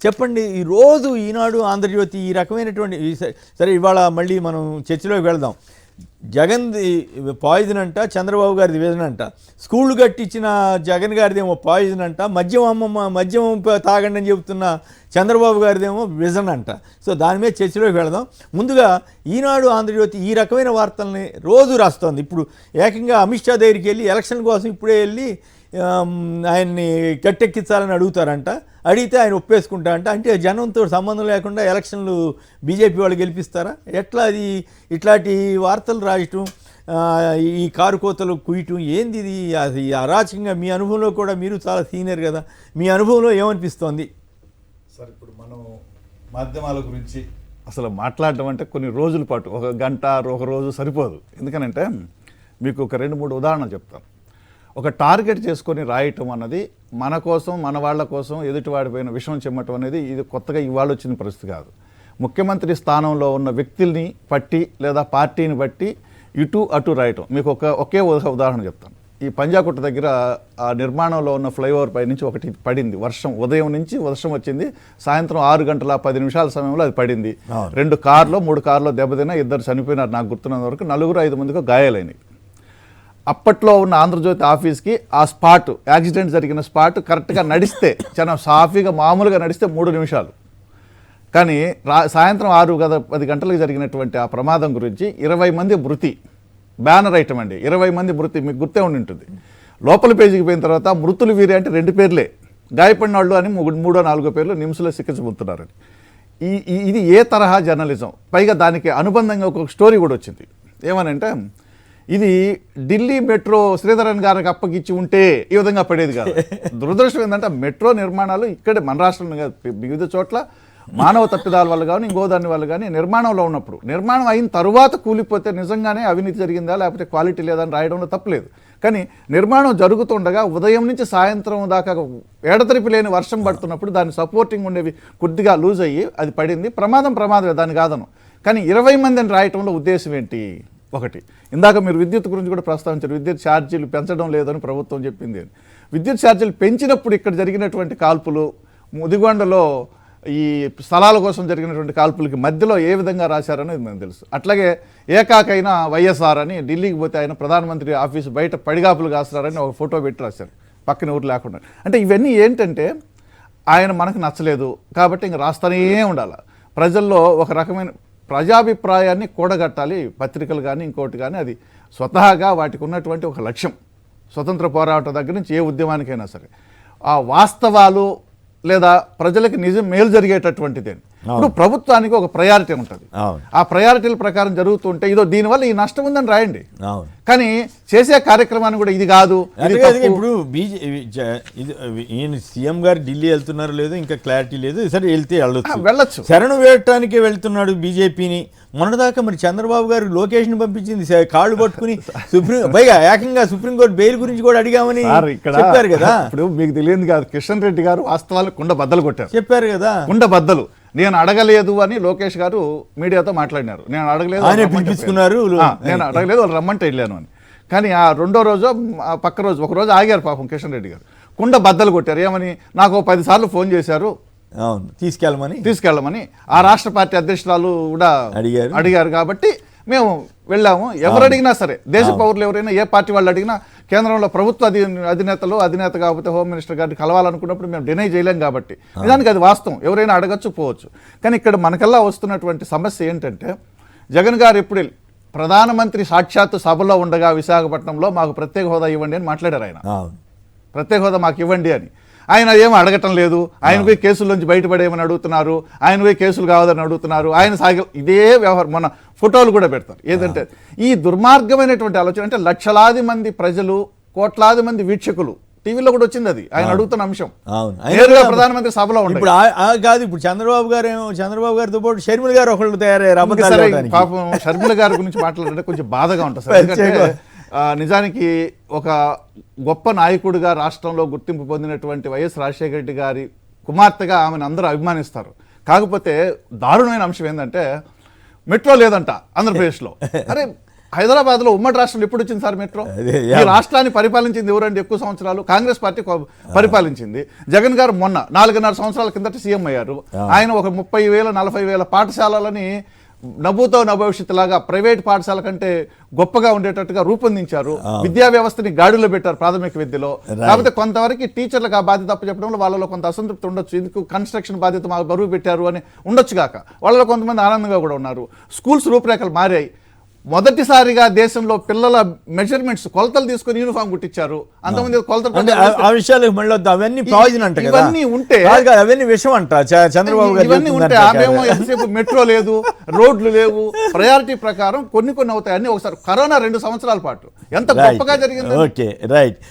చెప్పండి. ఈ రోజు ఈనాడు, ఆంధ్రజ్యోతి ఈ రకమైనటువంటి సరే ఇవాళ మళ్ళీ మనం చర్చలోకి వెళ్దాం. జగన్ది పాయిజన్ అంట, చంద్రబాబు గారిది విజన్ అంట. స్కూళ్ళు కట్టించిన జగన్ గారిదేమో పాయిజన్ అంట, మద్యం తాగండి అని చెబుతున్న చంద్రబాబు గారిదేమో విజన్ అంట. సో దాని మీద చర్చలోకి వెళదాం. ముందుగా ఈనాడు, ఆంధ్రజ్యోతి ఈ రకమైన వార్తల్ని రోజు రాస్తోంది. ఇప్పుడు ఏకంగా అమిత్ షా దగ్గరికి వెళ్ళి ఎలక్షన్ కోసం ఇప్పుడే వెళ్ళి ఆయన్ని గట్టెక్కించాలని అడుగుతారంట. అడిగితే ఆయన ఒప్పేసుకుంటారంట. అంటే జనంతో సంబంధం లేకుండా ఎలక్షన్లు బీజేపీ వాళ్ళు గెలిపిస్తారా? ఎట్లా అది? ఇట్లాంటి వార్తలు రాయటం, ఈ కారు కోతలు కుయ్యటం ఏంది ఇది? అది అరాచకంగా మీ అనుభవంలో కూడా, మీరు చాలా సీనియర్ కదా, మీ అనుభవంలో ఏమనిపిస్తోంది? సార్ ఇప్పుడు మనం మాధ్యమాల గురించి అసలు మాట్లాడడం అంటే కొన్ని రోజుల పాటు, ఒక గంట ఒక రోజు సరిపోదు. ఎందుకనంటే మీకు ఒక 2-3 ఉదాహరణలు చెప్తాను. ఒక టార్గెట్ చేసుకొని రాయటం అన్నది మన కోసం, మన వాళ్ళ కోసం ఎదుటివాడిపోయిన విషయం చెమ్మటం అనేది ఇది కొత్తగా ఇవాళ వచ్చిన పరిస్థితి కాదు. ముఖ్యమంత్రి స్థానంలో ఉన్న వ్యక్తుల్ని పట్టి లేదా పార్టీని బట్టి ఇటు అటు రాయటం. మీకు ఒకే ఉదాహరణ చెప్తాను. ఈ పంజాగుట్ట దగ్గర ఆ నిర్మాణంలో ఉన్న ఫ్లైఓవర్ పై నుంచి ఒకటి పడింది వర్షం. ఉదయం నుంచి వర్షం వచ్చింది, సాయంత్రం 6:10 సమయంలో అది పడింది. 2 కార్లు 3 కార్లు దెబ్బతిన్నా, 2 చనిపోయినారు నాకు గుర్తున్నంత వరకు. 4-5 మందికి గాయాలైనవి. అప్పట్లో ఉన్న ఆంధ్రజ్యోతి ఆఫీస్కి ఆ స్పాట్, యాక్సిడెంట్ జరిగిన స్పాట్ కరెక్ట్గా నడిస్తే, చాలా సాఫీగా మామూలుగా నడిస్తే 3 నిమిషాలు. కానీ సాయంత్రం 6-10 గంటలకు జరిగినటువంటి ఆ ప్రమాదం గురించి 20 మంది మృతి, బ్యానర్ ఐటమ్ అండి. 20 మంది మృతి మీకు గుర్తే ఉండి ఉంటుంది. లోపల పేజీకి పోయిన తర్వాత మృతులు వీరే అంటే 2 పేర్లే, గాయపడిన వాళ్ళు అని 3-4 పేర్లు నిమ్స్లో చికిత్స. ఇది ఏ తరహా జర్నలిజం? పైగా దానికి అనుబంధంగా ఒక స్టోరీ కూడా వచ్చింది. ఏమనంటే, ఇది ఢిల్లీ మెట్రో శ్రీధరన్ గారికి అప్పగిచ్చి ఉంటే ఈ విధంగా పడేది కాదు. దురదృష్టం ఏంటంటే మెట్రో నిర్మాణాలు ఇక్కడే మన రాష్ట్రంలో కాదు, వివిధ చోట్ల మానవ తప్పిదాల వల్ల కానీ ఇంకో దాని వల్ల కానీ నిర్మాణంలో ఉన్నప్పుడు, నిర్మాణం అయిన తరువాత కూలిపోతే నిజంగానే అవినీతి జరిగిందా లేకపోతే క్వాలిటీ లేదని రాయడంలో తప్పలేదు. కానీ నిర్మాణం జరుగుతుండగా ఉదయం నుంచి సాయంత్రం దాకా ఎడతెరిపి లేని వర్షం పడుతున్నప్పుడు దాని సపోర్టింగ్ ఉండేవి కొద్దిగా లూజ్ అయ్యి అది పడింది. ప్రమాదమే, దాని కాదను. కానీ 20 మందిని రాయటంలో ఉద్దేశం ఏంటి? ఒకటి, ఇందాక మీరు విద్యుత్ గురించి కూడా ప్రస్తావించారు. విద్యుత్ ఛార్జీలు పెంచడం లేదని ప్రభుత్వం చెప్పింది. విద్యుత్ ఛార్జీలు పెంచినప్పుడు ఇక్కడ జరిగినటువంటి కాల్పులు, ముదిగొండలో ఈ స్థలాల కోసం జరిగినటువంటి కాల్పులకి మధ్యలో ఏ విధంగా రాశారనేది మనకు తెలుసు. అట్లాగే ఏకాకైన వైఎస్ఆర్ అని ఢిల్లీకి పోతే ఆయన ప్రధానమంత్రి ఆఫీసు బయట పడిగాపులు కాస్తారని ఒక ఫోటో పెట్టి రాశారు, పక్కన ఊరు లేకుండా. అంటే ఇవన్నీ ఏంటంటే ఆయన మనకు నచ్చలేదు కాబట్టి ఇంక రాస్తూనే ఉండాలి. ప్రజల్లో ఒక రకమైన ప్రజాభిప్రాయాన్ని కూడగట్టాలి. పత్రికలు కానీ ఇంకోటి కానీ, అది స్వతహాగా వాటికి ఉన్నటువంటి ఒక లక్ష్యం. స్వతంత్ర పోరాటం దగ్గర నుంచి ఏ ఉద్యమానికైనా సరే ఆ వాస్తవాలు లేదా ప్రజలకు నిజం మేలు జరిగేటటువంటిది. ఇప్పుడు ప్రభుత్వానికి ఒక ప్రయారిటీ ఉంటుంది. ఆ ప్రయారిటీల ప్రకారం జరుగుతుంటే ఇదో దీనివల్ల ఈ నష్టం ఉందని రాయండి. కానీ చేసే కార్యక్రమాన్ని కూడా ఇది కాదు. ఇప్పుడు ఈయన సీఎం గారు ఢిల్లీ వెళ్తున్నారు లేదో ఇంకా క్లారిటీ లేదు. సరే వెళ్తే వెళ్ళొచ్చు, శరణు వేయటానికే వెళ్తున్నాడు బీజేపీని. మొన్నదాకా మరి చంద్రబాబు గారు లోకేష్ని పంపించింది కాళ్ళు పట్టుకుని ఏకంగా సుప్రీంకోర్టు బెయిల్ గురించి కూడా అడిగామని చెప్పారు కదా. ఇప్పుడు మీకు తెలియదు కాదు, కిషన్ రెడ్డి గారు వాస్తవాలు కుండ బద్దలు కొట్టారు, చెప్పారు కదా. కుండ బద్దలు నేను అడగలేదు అని లోకేష్ గారు మీడియాతో మాట్లాడినారు. నేను అడగలేదు, పిలిపించుకున్నారు, నేను అడగలేదు, వాళ్ళు రమ్మంటే వెళ్ళాను అని. కానీ ఆ రెండో రోజు పక్క రోజు ఒక రోజు ఆగారు పాపం కిషన్ రెడ్డి గారు, కుండ బద్దలు కొట్టారు. ఏమని? నాకు 10 సార్లు ఫోన్ చేశారు తీసుకెళ్ళమని. ఆ రాష్ట్ర పార్టీ అధ్యక్షురాలు కూడా అడిగారు కాబట్టి మేము వెళ్ళాము. ఎవరు అడిగినా సరే, దేశ పౌరులు ఎవరైనా ఏ పార్టీ వాళ్ళు అడిగినా, కేంద్రంలో ప్రభుత్వ అధినేత కాకపోతే హోమ్ మినిస్టర్ గారిని కలవాలనుకున్నప్పుడు మేము డినై చేయలేం కాబట్టి నిజానికి అది వాస్తవం. ఎవరైనా అడగచ్చు, పోవచ్చు. కానీ ఇక్కడ మనకల్లా వస్తున్నటువంటి సమస్య ఏంటంటే, జగన్ గారు ఎప్పుడు ప్రధానమంత్రి సాక్షాత్తు సభలో ఉండగా విశాఖపట్నంలో మాకు ప్రత్యేక హోదా ఇవ్వండి అని మాట్లాడారు. ఆయన ప్రత్యేక హోదా మాకు ఇవ్వండి అని. ఆయన ఏమో అడగటం లేదు. ఆయన పోయి కేసుల్లోంచి బయటపడేయమని అడుగుతున్నారు, ఆయన పోయి కేసులు కావదని అడుగుతున్నారు. ఆయన ఇదే వ్యవహారం. మన ఫోటోలు కూడా పెడతారు. ఏదంటే ఈ దుర్మార్గమైనటువంటి ఆలోచన. అంటే లక్షలాది మంది ప్రజలు, కోట్లాది మంది వీక్షకులు, టీవీలో కూడా వచ్చింది అది ఆయన అడుగుతున్న అంశం. నేరుగా ప్రధానమంత్రి సభలో ఇప్పుడు కాదు. ఇప్పుడు చంద్రబాబు గారితో పాటు షర్మిల గారు ఒకళ్ళు తయారయ్యారు. పాపం షర్మిల గారి గురించి మాట్లాడాలంటే కొంచెం బాధగా ఉంటుంది. ఎందుకంటే నిజానికి ఒక గొప్ప నాయకుడిగా రాష్ట్రంలో గుర్తింపు పొందినటువంటి వైఎస్ రాజశేఖర రెడ్డి గారి కుమార్తెగా ఆమెను అందరూ అభిమానిస్తారు. కాకపోతే దారుణమైన అంశం ఏంటంటే మెట్రో లేదంట ఆంధ్రప్రదేశ్లో. అరే హైదరాబాద్లో ఉమ్మడి రాష్ట్రంలో ఎప్పుడు వచ్చింది సార్ మెట్రో? అదే, ఈ రాష్ట్రాన్ని పరిపాలించింది ఎవరండి ఎక్కువ సంవత్సరాలు? కాంగ్రెస్ పార్టీ పరిపాలించింది. జగన్ గారు మొన్న 4.5 సంవత్సరాల కిందట సీఎం అయ్యారు. ఆయన ఒక 30,000 40,000 పాఠశాలలని నభూతో నభవిష్యత్తు లాగా ప్రైవేట్ పాఠశాల కంటే గొప్పగా ఉండేటట్టుగా రూపొందించారు. విద్యా వ్యవస్థని గాడిలో పెట్టారు ప్రాథమిక విద్యలో. కాకపోతే కొంతవరకు టీచర్లకు ఆ బాధ్యత అప్పచెప్పడంలో వాళ్ళలో కొంత అసంతృప్తి ఉండొచ్చు. ఎందుకు కన్స్ట్రక్షన్ బాధ్యత మాకు బరువు పెట్టారు అని ఉండొచ్చు కాక వాళ్ళలో కొంతమంది ఆనందంగా కూడా ఉన్నారు. స్కూల్స్ రూపురేఖలు మారాయి. మొదటిసారిగా దేశంలో పిల్లల మెజర్మెంట్స్ కొలతలు తీసుకొని యూనిఫామ్ కుట్టించారు. అంతమంది కొలతలు అంటే ఆ విషయాలకు మళ్ళీ వద్దు. అవన్నీ పాయిజన్ అంట కదా, ఇవన్నీ ఉంటే అవన్నీ విషం అంట చంద్రబాబు గారు ఇవన్నీ ఉంటే ఆమెమో ఎంతసేపు మెట్రో లేదు, రోడ్లు లేవు, ప్రయారిటీ ప్రకారం కొన్ని అవుతాయి. అన్ని ఒకసారి కరోనా 2 సంవత్సరాల పాటు ఎంత గొప్పగా జరిగింది. Okay right.